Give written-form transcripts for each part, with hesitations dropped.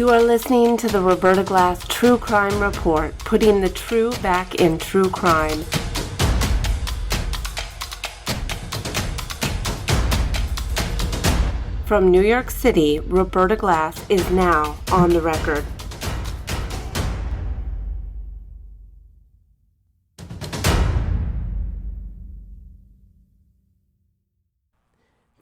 You are listening to the Roberta Glass True Crime Report, putting the true back in true crime. From New York City, Roberta Glass is now on the record.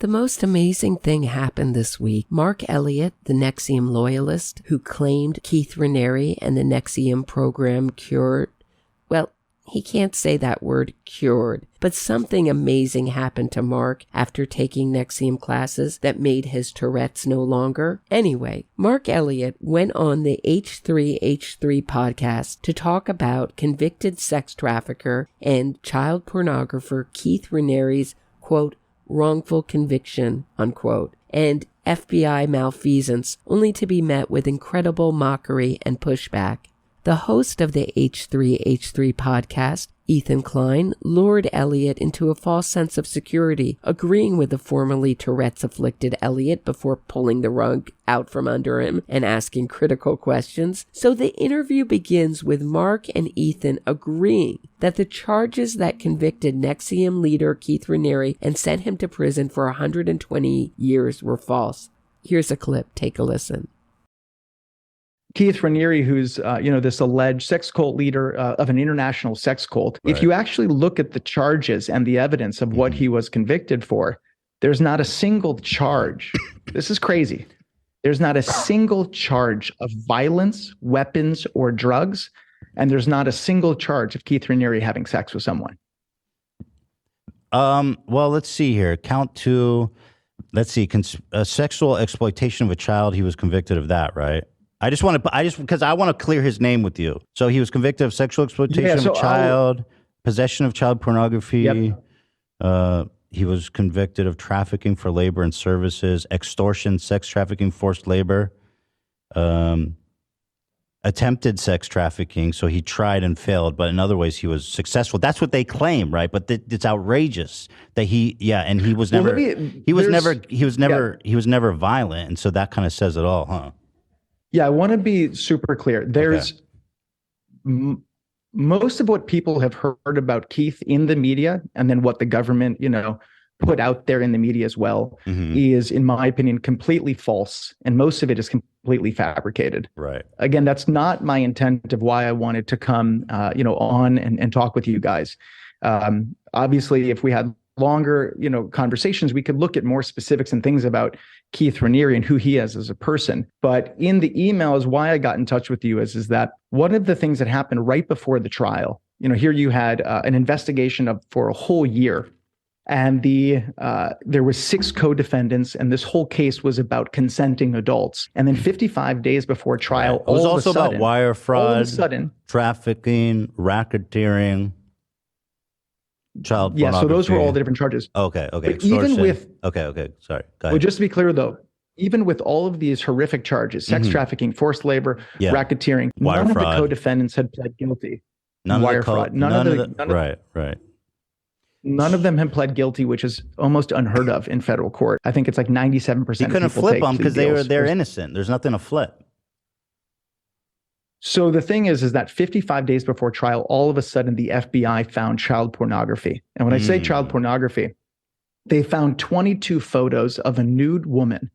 The most amazing thing happened this week. Mark Elliott, the NXIVM loyalist who claimed Keith Raniere and the NXIVM program cured, well, he can't say that word cured, but something amazing happened to Mark after taking NXIVM classes that made his Tourette's no longer. Anyway, Mark Elliott went on the H3H3 podcast to talk about convicted sex trafficker and child pornographer Keith Raniere's, quote, wrongful conviction, unquote, and FBI malfeasance, only to be met with incredible mockery and pushback. The host of the H3H3 podcast, Ethan Klein, lured Elliott into a false sense of security, agreeing with the formerly Tourette's-afflicted Elliott before pulling the rug out from under him and asking critical questions. So the interview begins with Mark and Ethan agreeing that the charges that convicted NXIVM leader Keith Raniere and sent him to prison for 120 years were false. Here's a clip. Take a listen. Keith Raniere, who's, this alleged sex cult leader of an international sex cult. Right. If you actually look at the charges and the evidence of what he was convicted for, there's not a single charge. This is crazy. There's not a single charge of violence, weapons, or drugs. And there's not a single charge of Keith Raniere having sex with someone. Well, let's see here. Count two. Let's see. Sexual exploitation of a child. He was convicted of that, right? Because I want to clear his name with you. So he was convicted of sexual exploitation of a child, possession of child pornography. Yep. He was convicted of trafficking for labor and services, extortion, sex trafficking, forced labor, attempted sex trafficking. So he tried and failed, but in other ways he was successful. That's what they claim, right? But it's outrageous that and he was never, he was never violent, and so that kind of says it all, huh? Yeah, I want to be super clear. There's most of what people have heard about Keith in the media, and then what the government, put out there in the media as well, is, in my opinion, completely false. And most of it is completely fabricated. Right. Again, that's not my intent of why I wanted to come, on and talk with you guys. Obviously, if we had longer, conversations, we could look at more specifics and things about Keith Raniere and who he is as a person. But in the emails, why I got in touch with you is that one of the things that happened right before the trial, here you had an investigation for a whole year, and there were 6 co-defendants, and this whole case was about consenting adults. And then 55 days before trial, it was also about wire fraud, trafficking, racketeering, child pornography. Yeah, so those were all the different charges. Okay. But even with sorry. Go ahead. Well, just to be clear though, even with all of these horrific charges, sex trafficking, forced labor, racketeering, wire none fraud. of the co-defendants had pled guilty. Wire fraud. Right. None of them had pled guilty, which is almost unheard of in federal court. I think it's like 97%. You couldn't flip them because they're innocent. There's nothing to flip. So the thing is that 55 days before trial, all of a sudden the FBI found child pornography. And when I say child pornography, they found 22 photos of a nude woman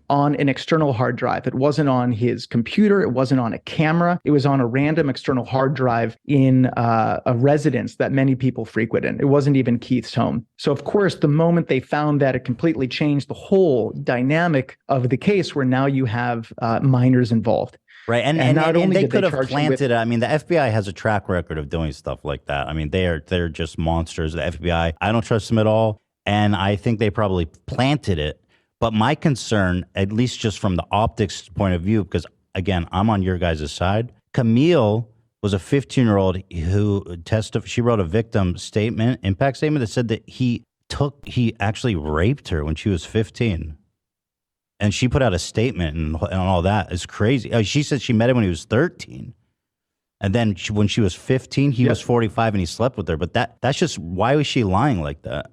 on an external hard drive. It wasn't on his computer. It wasn't on a camera. It was on a random external hard drive in a residence that many people frequent in. It wasn't even Keith's home. So of course, the moment they found that, it completely changed the whole dynamic of the case, where now you have minors involved. Right, and they could have planted. I mean, the FBI has a track record of doing stuff like that. I mean, they're just monsters. The FBI, I don't trust them at all, and I think they probably planted it. But my concern, at least just from the optics point of view, because again, I'm on your guys' side. Camille was a 15-year-old who testified. She wrote a victim statement, impact statement, that said that he actually raped her when she was 15. And she put out a statement and all that. It's crazy. She said she met him when he was 13. And then when she was 15, he was 45 and he slept with her. But that's just, why was she lying like that?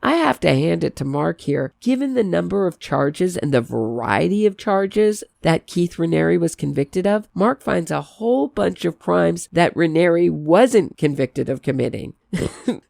I have to hand it to Mark here. Given the number of charges and the variety of charges that Keith Raniere was convicted of, Mark finds a whole bunch of crimes that Raniere wasn't convicted of committing.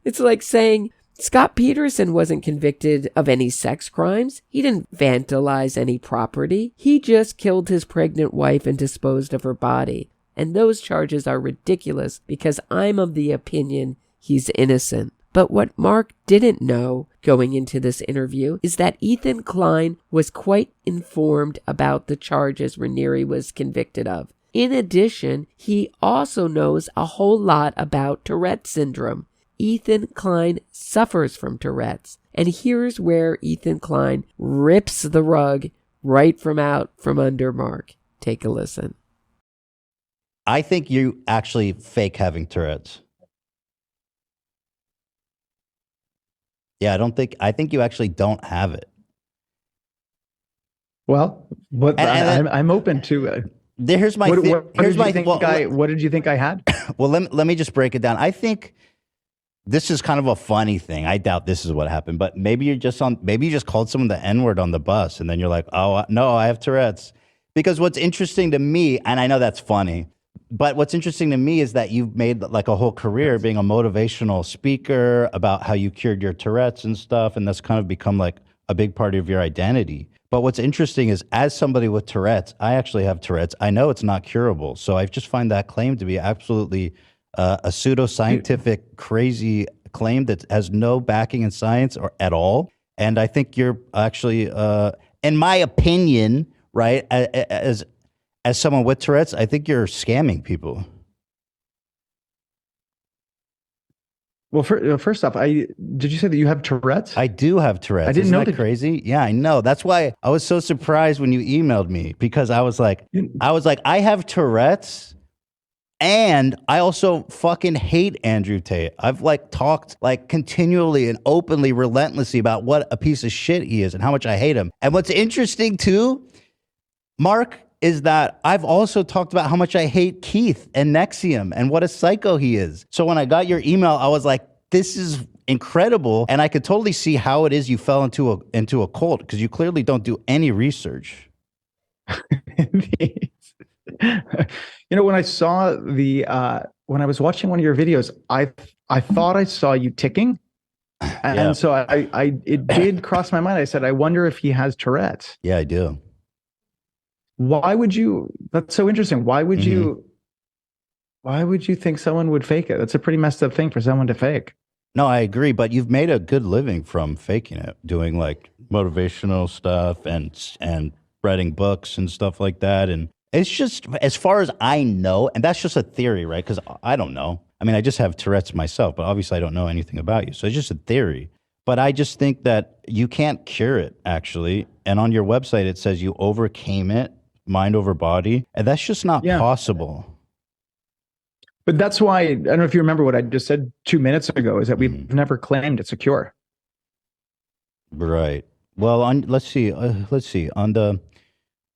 It's like saying Scott Peterson wasn't convicted of any sex crimes. He didn't vandalize any property. He just killed his pregnant wife and disposed of her body. And those charges are ridiculous because I'm of the opinion he's innocent. But what Mark didn't know going into this interview is that Ethan Klein was quite informed about the charges Raniere was convicted of. In addition, he also knows a whole lot about Tourette syndrome. Ethan Klein suffers from Tourette's. And here's where Ethan Klein rips the rug right from out from under Mark. Take a listen. I think you actually fake having Tourette's. Yeah, I think you actually don't have it. Well, but I'm open to it. Here's my thing. What did you think I had? Well, let me just break it down. I think this is kind of a funny thing. I doubt this is what happened, but maybe you just called someone the N-word on the bus, and then you're like, oh no, I have Tourette's. Because what's interesting to me, and I know that's funny, but what's interesting to me is that you've made like a whole career being a motivational speaker about how you cured your Tourette's and stuff, and that's kind of become like a big part of your identity. But what's interesting is, as somebody with Tourette's, I actually have Tourette's. I know it's not curable, so I just find that claim to be absolutely a pseudoscientific, crazy claim that has no backing in science or at all. And I think you're actually, in my opinion, right, as someone with Tourette's, I think you're scamming people. Well, first off, did you say that you have Tourette's? I do have Tourette's. I didn't know that crazy. Yeah, I know. That's why I was so surprised when you emailed me, because I was like, I have Tourette's, and I also fucking hate Andrew Tate. I've like talked like continually and openly, relentlessly about what a piece of shit he is and how much I hate him. And what's interesting too, Mark, is that I've also talked about how much I hate Keith and NXIVM and what a psycho he is. So when I got your email, I was like, this is incredible. And I could totally see how it is you fell into a cult, because you clearly don't do any research. When I saw when I was watching one of your videos, I thought I saw you ticking. And so it did cross my mind. I said, I wonder if he has Tourette's. Yeah, I do. Why would you? That's so interesting. Why would you think someone would fake it? That's a pretty messed up thing for someone to fake. No, I agree. But you've made a good living from faking it, doing like motivational stuff and writing books and stuff like that. And it's just, as far as I know, and that's just a theory, right? Because I don't know. I mean, I just have Tourette's myself, but obviously I don't know anything about you. So it's just a theory. But I just think that you can't cure it, actually. And on your website, it says you overcame it, mind over body. And that's just not possible. But that's why, I don't know if you remember what I just said 2 minutes ago, is that we've never claimed it's a cure. Right. Well, let's see.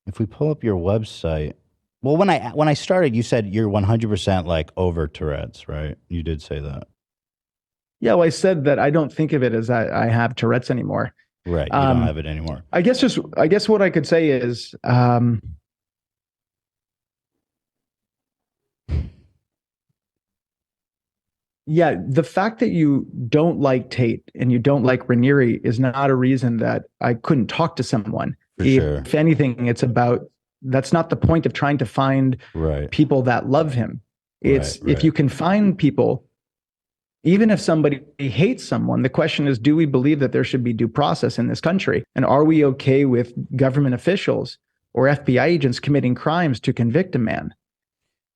If we pull up your website, well, when I started, you said you're 100% like over Tourette's, right? You did say that. Yeah, well, I said that I don't think of it as I have Tourette's anymore. Right, you don't have it anymore. I guess what I could say is, yeah, the fact that you don't like Tate and you don't like Raniere is not a reason that I couldn't talk to someone. If anything, that's not the point of trying to find people that love him. It's if you can find people, even if somebody hates someone, the question is, do we believe that there should be due process in this country? And are we okay with government officials or FBI agents committing crimes to convict a man?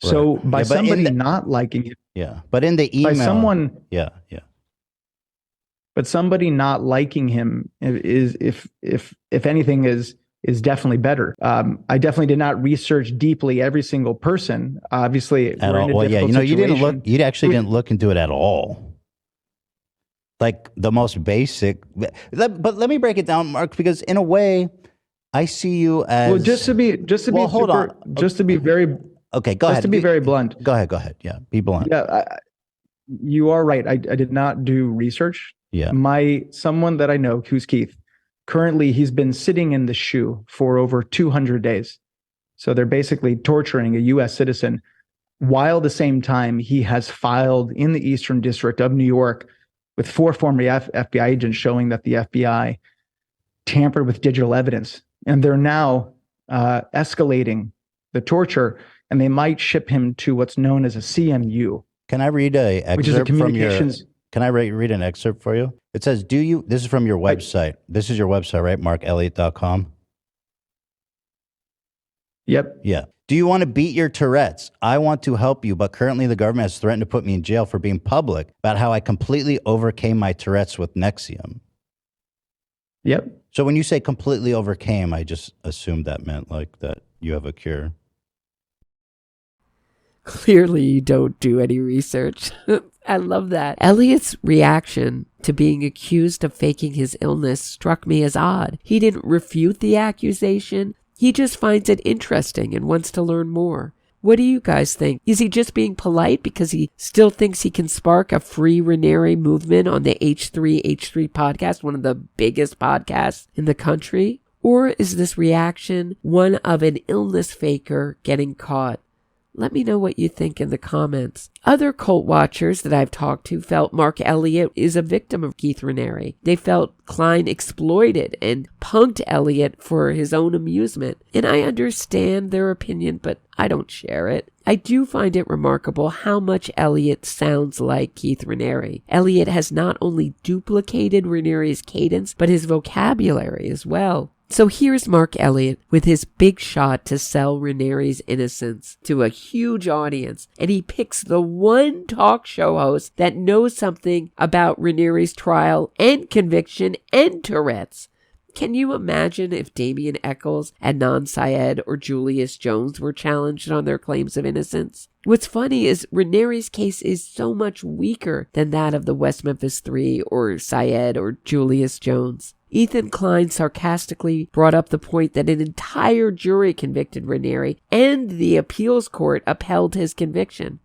Right. So by somebody not liking it. Yeah. But in the email. By someone. Yeah. But somebody not liking him is, if anything, is definitely better. I definitely did not research deeply every single person. Obviously, at all. Well, yeah, you didn't look. You actually didn't look into it at all. Like the most basic. But let me break it down, Mark, because in a way, I see you as. Well, to be very. Okay, go ahead. Just to be very blunt. Go ahead. Yeah, be blunt. Yeah, you are right. I did not do research Someone that I know, who's Keith, currently he's been sitting in the SHU for over 200 days. So they're basically torturing a U.S. citizen, while at the same time he has filed in the Eastern District of New York with 4 former FBI agents showing that the FBI tampered with digital evidence. And they're now escalating the torture, and they might ship him to what's known as a CMU. Can I read an excerpt which is a communications? Can I read an excerpt for you? It says, this is from your website. This is your website, right? markelliott.com. Yep. Yeah. Do you want to beat your Tourette's? I want to help you, but currently the government has threatened to put me in jail for being public about how I completely overcame my Tourette's with NXIVM. Yep. So when you say completely overcame, I just assumed that meant like that you have a cure. Clearly you don't do any research. I love that. Elliott's reaction to being accused of faking his illness struck me as odd. He didn't refute the accusation. He just finds it interesting and wants to learn more. What do you guys think? Is he just being polite because he still thinks he can spark a free Raniere movement on the H3H3 podcast, one of the biggest podcasts in the country? Or is this reaction one of an illness faker getting caught? Let me know what you think in the comments. Other cult watchers that I've talked to felt Mark Elliott is a victim of Keith Raniere. They felt Klein exploited and punked Elliott for his own amusement. And I understand their opinion, but I don't share it. I do find it remarkable how much Elliott sounds like Keith Raniere. Elliott has not only duplicated Raniere's cadence, but his vocabulary as well. So here's Mark Elliott with his big shot to sell Raniere's Innocence to a huge audience, and he picks the one talk show host that knows something about Raniere's trial and conviction and Tourette's. Can you imagine if Damien Eccles, Adnan Syed, or Julius Jones were challenged on their claims of innocence? What's funny is Raniere's case is so much weaker than that of the West Memphis Three or Syed or Julius Jones. Ethan Klein sarcastically brought up the point that an entire jury convicted Raniere and the appeals court upheld his conviction.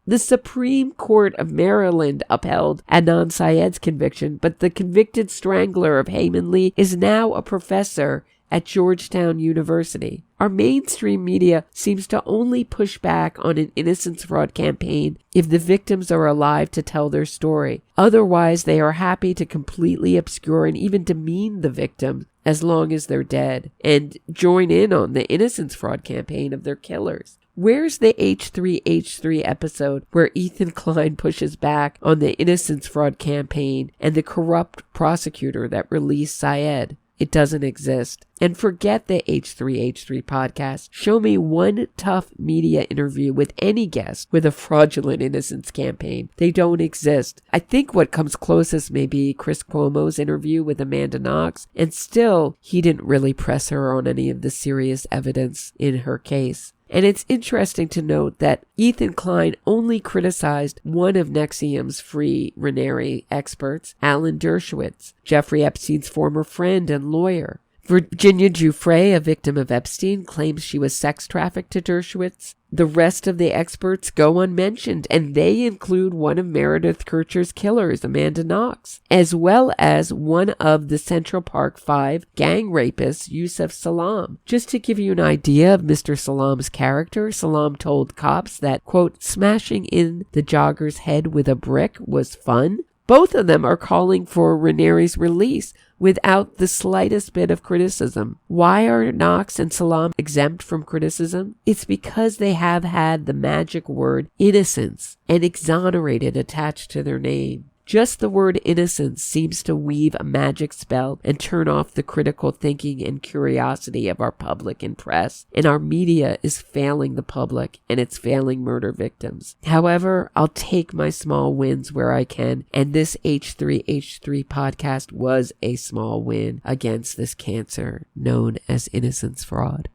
The Supreme Court of Maryland upheld Adnan Syed's conviction, but the convicted strangler of Haemin Lee is now a professor at Georgetown University. Our mainstream media seems to only push back on an innocence fraud campaign if the victims are alive to tell their story. Otherwise, they are happy to completely obscure and even demean the victim as long as they're dead and join in on the innocence fraud campaign of their killers. Where's the H3H3 episode where Ethan Klein pushes back on the innocence fraud campaign and the corrupt prosecutor that released Syed? It doesn't exist. And forget the H3H3 podcast. Show me one tough media interview with any guest with a fraudulent innocence campaign. They don't exist. I think what comes closest may be Chris Cuomo's interview with Amanda Knox, and still, he didn't really press her on any of the serious evidence in her case. And it's interesting to note that Ethan Klein only criticized one of NXIVM's free Raniere experts, Alan Dershowitz, Jeffrey Epstein's former friend and lawyer. Virginia Giuffre, a victim of Epstein, claims she was sex trafficked to Dershowitz. The rest of the experts go unmentioned, and they include one of Meredith Kercher's killers, Amanda Knox, as well as one of the Central Park 5 gang rapists, Yusuf Salam. Just to give you an idea of Mr. Salam's character, Salam told cops that, quote, smashing in the jogger's head with a brick was fun. Both of them are calling for Raniere's release without the slightest bit of criticism. Why are Knox and Salam exempt from criticism? It's because they have had the magic word innocence and exonerated attached to their name. Just the word innocence seems to weave a magic spell and turn off the critical thinking and curiosity of our public and press. And our media is failing the public, and it's failing murder victims. However, I'll take my small wins where I can, and this H3H3 podcast was a small win against this cancer known as innocence fraud.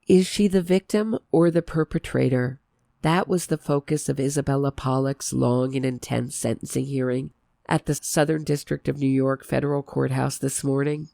Is she the victim or the perpetrator? That was the focus of Isabella Pollok's long and intense sentencing hearing at the Southern District of New York Federal Courthouse this morning.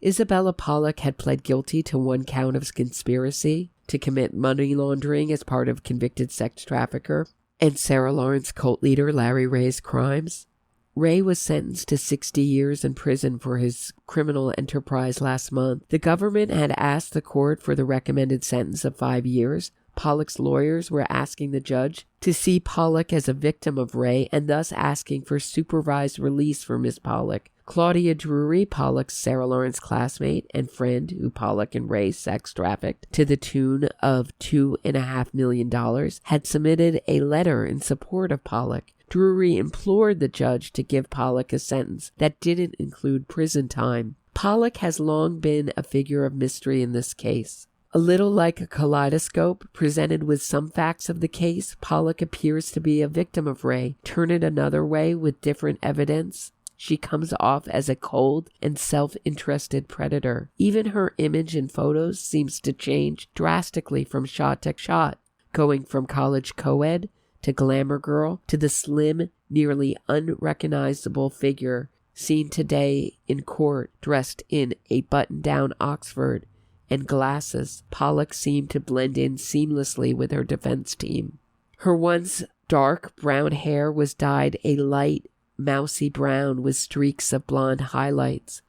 Isabella Pollok had pled guilty to one count of conspiracy to commit money laundering as part of convicted sex trafficker. and Sarah Lawrence cult leader Larry Ray's crimes. Ray was sentenced to 60 years in prison for his criminal enterprise last month. The government had asked the court for the recommended sentence of 5 years. Pollock's lawyers were asking the judge to see Pollock as a victim of Ray and thus asking for supervised release for Ms. Pollok. Claudia Drury, Pollock's Sarah Lawrence classmate and friend who Pollock and Ray sex trafficked to the tune of $2.5 million, had submitted a letter in support of Pollock. Drury implored the judge to give Pollock a sentence that didn't include prison time. Pollock has long been a figure of mystery in this case. A little like a kaleidoscope presented with some facts of the case, Pollock appears to be a victim of Ray. Turn it another way with different evidence, she comes off as a cold and self-interested predator. Even her image in photos seems to change drastically from shot to shot, going from college co-ed to glamour girl to the slim, nearly unrecognizable figure seen today in court dressed in a button-down Oxford and glasses. Pollock seemed to blend in seamlessly with her defense team. Her once dark brown hair was dyed a light, mousy brown with streaks of blonde highlights.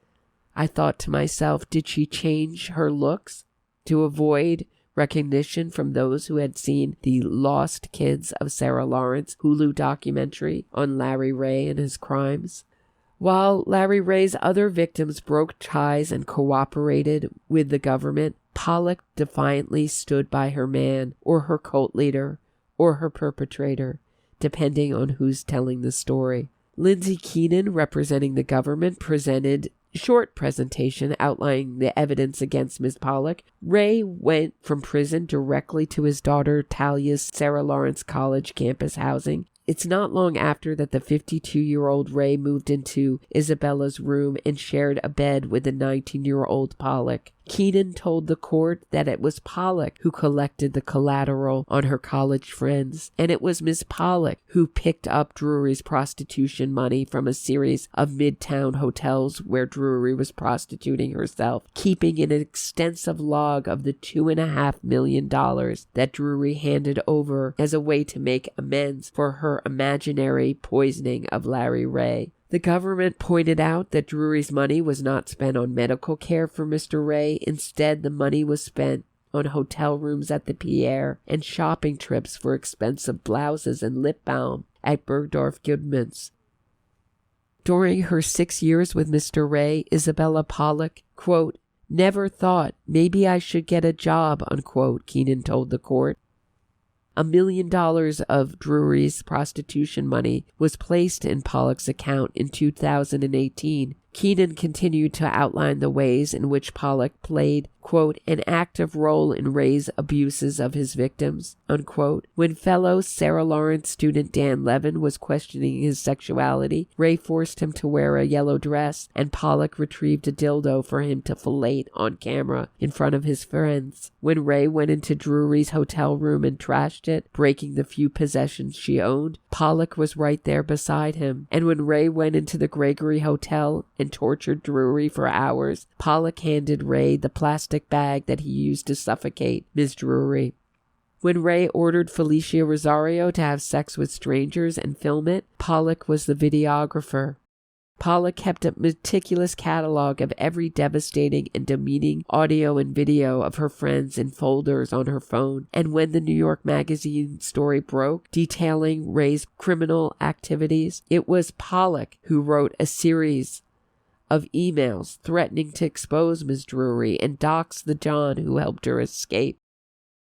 I thought to myself, did she change her looks to avoid recognition from those who had seen the Lost Kids of Sarah Lawrence Hulu documentary on Larry Ray and his crimes? While Larry Ray's other victims broke ties and cooperated with the government, Pollock defiantly stood by her man or her cult leader or her perpetrator, depending on who's telling the story. Lindsay Keenan, representing the government, presented short presentation outlining the evidence against Ms. Pollock. Ray went from prison directly to his daughter Talia's Sarah Lawrence College campus housing. It's not long after that the 52-year-old Ray moved into Isabella's room and shared a bed with the 19-year-old Pollock. Keenan told the court that it was Pollock who collected the collateral on her college friends, and it was Miss Pollock who picked up Drury's prostitution money from a series of midtown hotels where Drury was prostituting herself, keeping an extensive log of the $2.5 million that Drury handed over as a way to make amends for her imaginary poisoning of Larry Ray. The government pointed out that Drury's money was not spent on medical care for Mr. Ray. Instead, the money was spent on hotel rooms at the Pierre and shopping trips for expensive blouses and lip balm at Bergdorf Goodman's. During her 6 years with Mr. Ray, Isabella Pollok, quote, "never thought maybe I should get a job," unquote, Keenan told the court. $1 million of Drury's prostitution money was placed in Pollock's account in 2018. Keenan continued to outline the ways in which Pollock played, quote, "an active role in Ray's abuses of his victims," unquote. When fellow Sarah Lawrence student Dan Levin was questioning his sexuality, Ray forced him to wear a yellow dress, and Pollock retrieved a dildo for him to fillet on camera in front of his friends. When Ray went into Drury's hotel room and trashed it, breaking the few possessions she owned, Pollock was right there beside him. And when Ray went into the Gregory Hotel and tortured Drury for hours, Pollock handed Ray the plastic bag that he used to suffocate Ms. Drury. When Ray ordered Felicia Rosario to have sex with strangers and film it, Pollock was the videographer. Pollock kept a meticulous catalog of every devastating and demeaning audio and video of her friends in folders on her phone. And when the New York Magazine story broke, detailing Ray's criminal activities, it was Pollock who wrote a series of emails threatening to expose Ms. Drury and dox the John who helped her escape.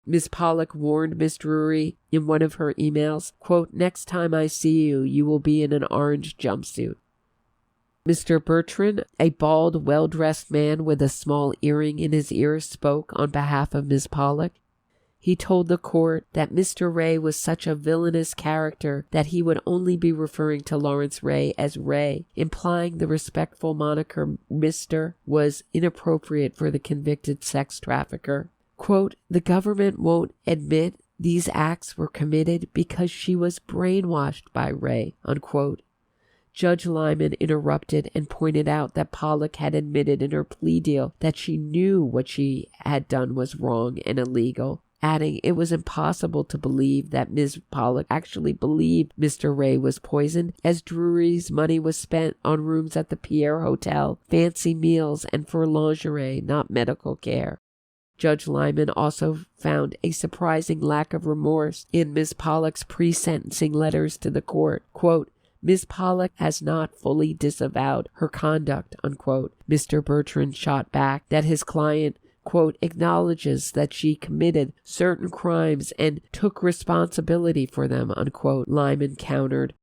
Ms. Pollock warned Ms. Drury in one of her emails, quote, "next time I see you, you will be in an orange jumpsuit." Mr. Bertrand, a bald, well-dressed man with a small earring in his ear, spoke on behalf of Ms. Pollock. He told the court that Mr. Ray was such a villainous character that he would only be referring to Lawrence Ray as Ray, implying the respectful moniker Mr. was inappropriate for the convicted sex trafficker. Quote, "the government won't admit these acts were committed because she was brainwashed by Ray," unquote. Judge Lyman interrupted and pointed out that Pollock had admitted in her plea deal that she knew what she had done was wrong and illegal. adding it was impossible to believe that Ms. Pollock actually believed Mr. Ray was poisoned, as Drury's money was spent on rooms at the Pierre Hotel, fancy meals, and for lingerie, not medical care. Judge Lyman also found a surprising lack of remorse in Ms. Pollock's pre-sentencing letters to the court. Quote, Ms. Pollock has not fully disavowed her conduct, unquote. Mr. Bertrand shot back that his client, quote, acknowledges that she committed certain crimes and took responsibility for them, unquote. Lyman countered.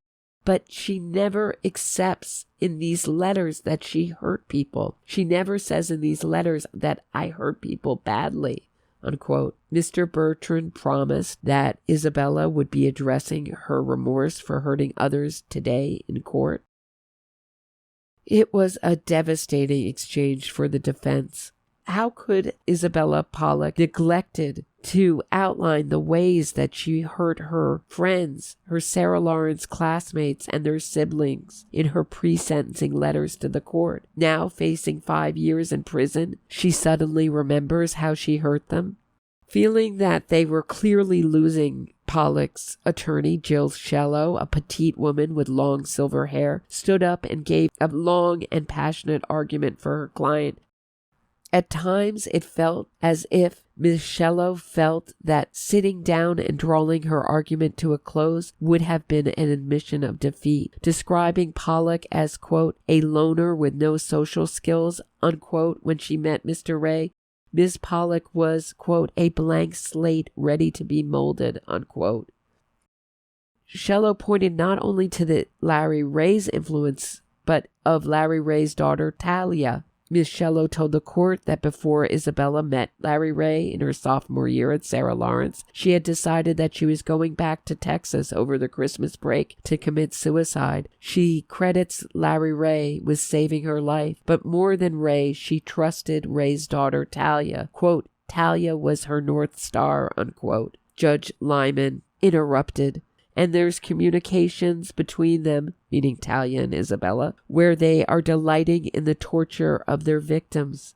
But she never accepts in these letters that she hurt people. She never says in these letters that I hurt people badly, unquote. Mr. Bertrand promised that Isabella would be addressing her remorse for hurting others today in court. It was a devastating exchange for the defense. How could Isabella Pollok neglected to outline the ways that she hurt her friends, her Sarah Lawrence classmates, and their siblings in her pre-sentencing letters to the court? Now facing 5 years in prison, she suddenly remembers how she hurt them. Feeling that they were clearly losing, Pollock's attorney, Jill Shello, a petite woman with long silver hair, stood up and gave a long and passionate argument for her client. At times, it felt as if Ms. Shello felt that sitting down and drawing her argument to a close would have been an admission of defeat, describing Pollock as, quote, a loner with no social skills, unquote, when she met Mr. Ray. Ms. Pollock was, quote, a blank slate ready to be molded, unquote. Shello pointed not only to the Larry Ray's influence, but of Larry Ray's daughter, Talia. Ms. Shello told the court that before Isabella met Larry Ray in her sophomore year at Sarah Lawrence, she had decided that she was going back to Texas over the Christmas break to commit suicide. She credits Larry Ray with saving her life, but more than Ray, she trusted Ray's daughter Talia. Quote, Talia was her North Star, unquote. Judge Lyman interrupted. And there's communications between them, meaning Talia and Isabella, where they are delighting in the torture of their victims.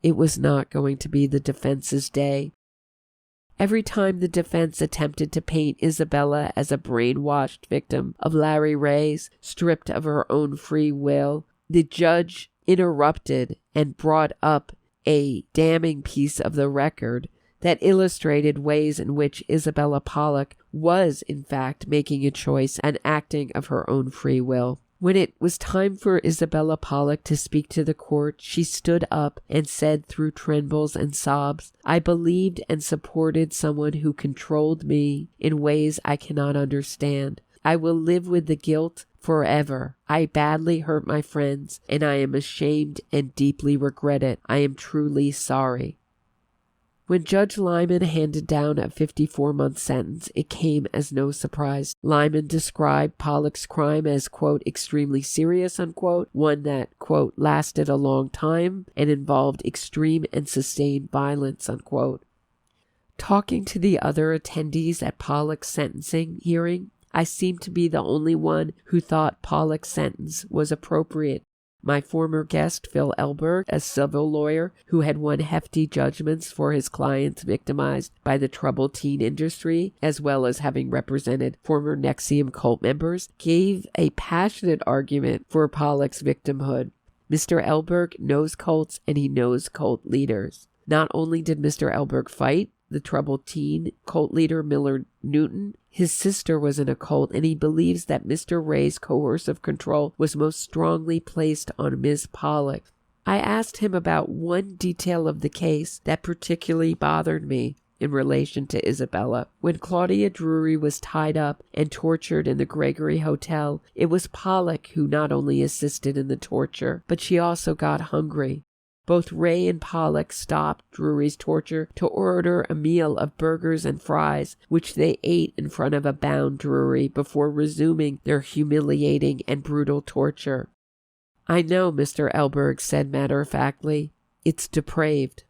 It was not going to be the defense's day. Every time the defense attempted to paint Isabella as a brainwashed victim of Larry Ray's, stripped of her own free will, the judge interrupted and brought up a damning piece of the record that illustrated ways in which Isabella Pollok was, in fact, making a choice and acting of her own free will. When it was time for Isabella Pollok to speak to the court, she stood up and said through trembles and sobs, I believed and supported someone who controlled me in ways I cannot understand. I will live with the guilt forever. I badly hurt my friends, and I am ashamed and deeply regret it. I am truly sorry. When Judge Lyman handed down a 54-month sentence, it came as no surprise. Lyman described Pollock's crime as, quote, extremely serious, unquote, one that, quote, lasted a long time and involved extreme and sustained violence, unquote. Talking to the other attendees at Pollock's sentencing hearing, I seemed to be the only one who thought Pollock's sentence was appropriate. My former guest, Phil Elberg, a civil lawyer who had won hefty judgments for his clients victimized by the troubled teen industry, as well as having represented former NXIVM cult members, gave a passionate argument for Pollock's victimhood. Mr. Elberg knows cults and he knows cult leaders. Not only did Mr. Elberg fight the troubled teen cult leader Miller Newton, his sister was in a cult, and he believes that Mr. Ray's coercive control was most strongly placed on Ms. Pollock. I asked him about one detail of the case that particularly bothered me in relation to Isabella. When Claudia Drury was tied up and tortured in the Gregory Hotel, it was Pollock who not only assisted in the torture, but she also got hungry. Both Ray and Pollock stopped Drury's torture to order a meal of burgers and fries, which they ate in front of a bound Drury before resuming their humiliating and brutal torture. I know, Mr. Elberg said matter-of-factly. It's depraved.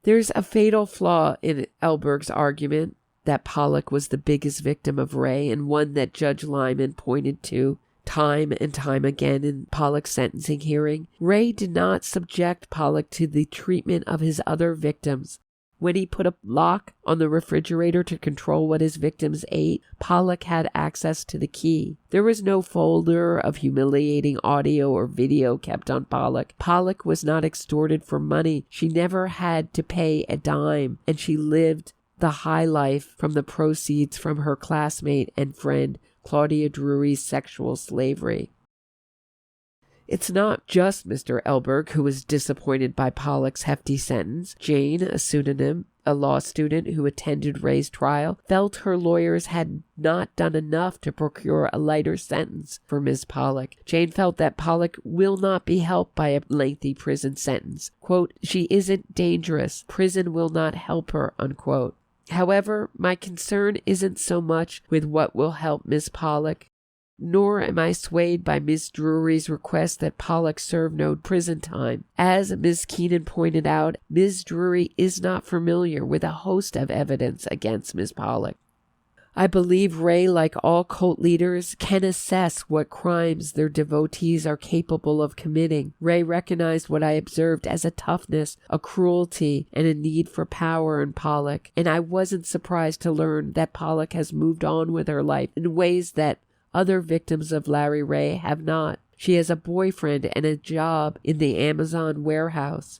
There's a fatal flaw in Elberg's argument that Pollock was the biggest victim of Ray, and one that Judge Lyman pointed to time and time again in Pollock's sentencing hearing. Ray did not subject Pollock to the treatment of his other victims. When he put a lock on the refrigerator to control what his victims ate, Pollock had access to the key. There was no folder of humiliating audio or video kept on Pollock. Pollock was not extorted for money. She never had to pay a dime, and she lived the high life from the proceeds from her classmate and friend Claudia Drury's sexual slavery. It's not just Mr. Elberg who was disappointed by Pollock's hefty sentence. Jane, a pseudonym, a law student who attended Ray's trial, felt her lawyers had not done enough to procure a lighter sentence for Ms. Pollock. Jane felt that Pollock will not be helped by a lengthy prison sentence. Quote, "She isn't dangerous. Prison will not help her," unquote. However, my concern isn't so much with what will help Miss Pollock, nor am I swayed by Miss Drury's request that Pollock serve no prison time. As Ms. Keenan pointed out, Ms. Drury is not familiar with a host of evidence against Ms. Pollock. I believe Ray, like all cult leaders, can assess what crimes their devotees are capable of committing. Ray recognized what I observed as a toughness, a cruelty, and a need for power in Pollock, and I wasn't surprised to learn that Pollock has moved on with her life in ways that other victims of Larry Ray have not. She has a boyfriend and a job in the Amazon warehouse.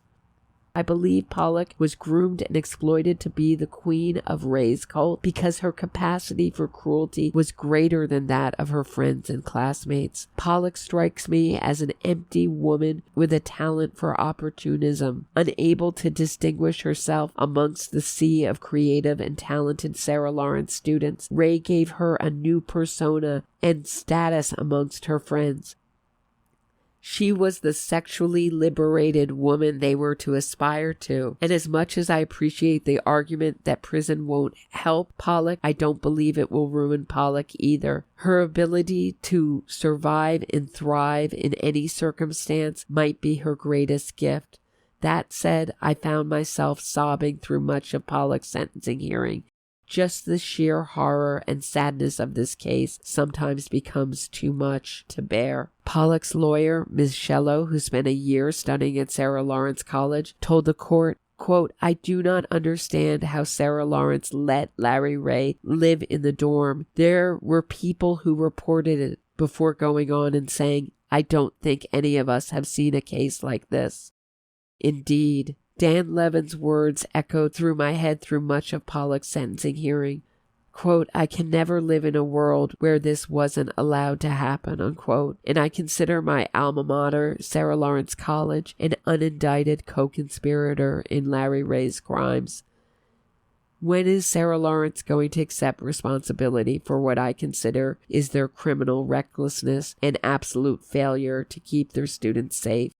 I believe Pollock was groomed and exploited to be the queen of Ray's cult because her capacity for cruelty was greater than that of her friends and classmates. Pollock strikes me as an empty woman with a talent for opportunism. Unable to distinguish herself amongst the sea of creative and talented Sarah Lawrence students, Ray gave her a new persona and status amongst her friends. She was the sexually liberated woman they were to aspire to. And as much as I appreciate the argument that prison won't help Pollock, I don't believe it will ruin Pollock either. Her ability to survive and thrive in any circumstance might be her greatest gift. That said, I found myself sobbing through much of Pollock's sentencing hearing. Just the sheer horror and sadness of this case sometimes becomes too much to bear. Pollock's lawyer, Ms. Shello, who spent a year studying at Sarah Lawrence College, told the court, quote, "I do not understand how Sarah Lawrence let Larry Ray live in the dorm. There were people who reported it before going on and saying, I don't think any of us have seen a case like this." Indeed, Dan Levin's words echoed through my head through much of Pollock's sentencing hearing. Quote, "I can never live in a world where this wasn't allowed to happen," unquote. And I consider my alma mater, Sarah Lawrence College, an unindicted co-conspirator in Larry Ray's crimes. When is Sarah Lawrence going to accept responsibility for what I consider is their criminal recklessness and absolute failure to keep their students safe?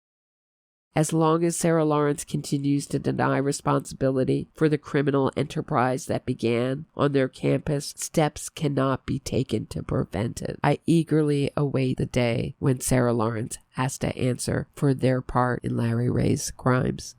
As long as Sarah Lawrence continues to deny responsibility for the criminal enterprise that began on their campus, steps cannot be taken to prevent it. I eagerly await the day when Sarah Lawrence has to answer for their part in Larry Ray's crimes.